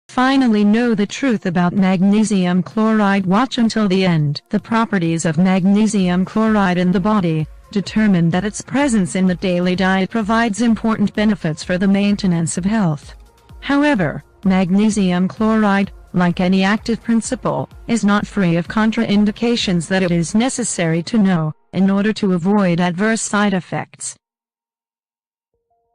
Finally know the truth about magnesium chloride. Watch until the end. The properties of magnesium chloride in the body determine that its presence in the daily diet provides important benefits for the maintenance of health. However, magnesium chloride, like any active principle, is not free of contraindications that it is necessary to know in order to avoid adverse side effects.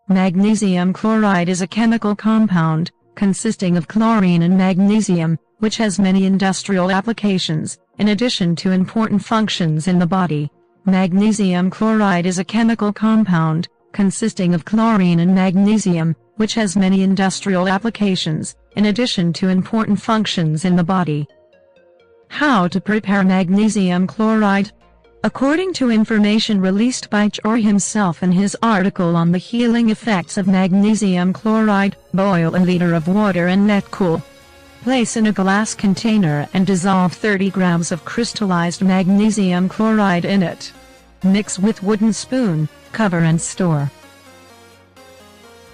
Magnesium chloride is a chemical compound consisting of chlorine and magnesium, which has many industrial applications, in addition to important functions in the body. Magnesium chloride is a chemical compound consisting of chlorine and magnesium, which has many industrial applications, in addition to important functions in the body. How to prepare magnesium chloride? According to information released by Chor himself in his article on the healing effects of magnesium chloride, boil a liter of water and let cool. Place in a glass container and dissolve 30 grams of crystallized magnesium chloride in it. Mix with wooden spoon, cover and store.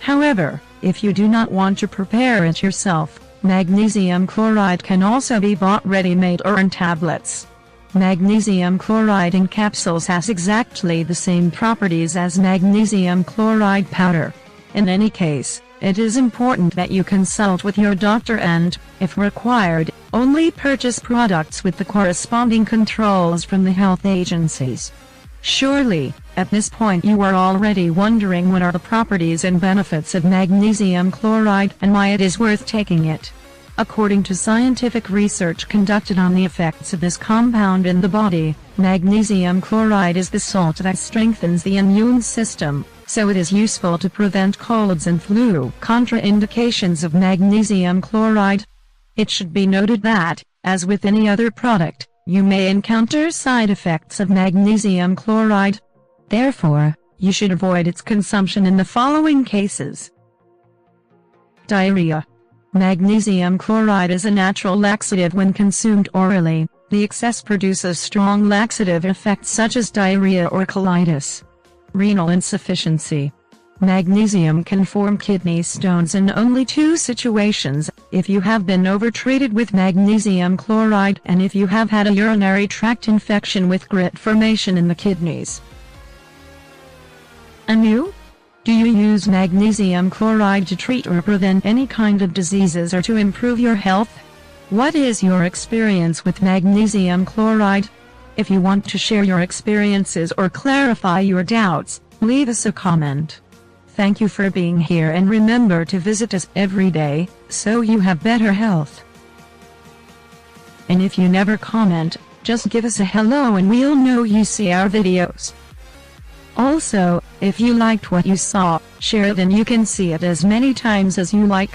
However, if you do not want to prepare it yourself, magnesium chloride can also be bought ready-made or in tablets. Magnesium chloride in capsules has exactly the same properties as magnesium chloride powder. In any case, it is important that you consult with your doctor and, if required, only purchase products with the corresponding controls from the health agencies. Surely, at this point you are already wondering what are the properties and benefits of magnesium chloride and why it is worth taking it. According to scientific research conducted on the effects of this compound in the body, magnesium chloride is the salt that strengthens the immune system, so it is useful to prevent colds and flu. Contraindications of magnesium chloride. It should be noted that, as with any other product, you may encounter side effects of magnesium chloride. Therefore, you should avoid its consumption in the following cases. Diarrhea. Magnesium chloride is a natural laxative when consumed orally. The excess produces strong laxative effects such as diarrhea or colitis. Renal insufficiency. Magnesium can form kidney stones in only two situations: if you have been overtreated with magnesium chloride and if you have had a urinary tract infection with grit formation in the kidneys. Anew? Do you use magnesium chloride to treat or prevent any kind of diseases or to improve your health? What is your experience with magnesium chloride? If you want to share your experiences or clarify your doubts, leave us a comment. Thank you for being here and remember to visit us every day, so you have better health. And if you never comment, just give us a hello and we'll know you see our videos. Also, if you liked what you saw, share it and you can see it as many times as you like.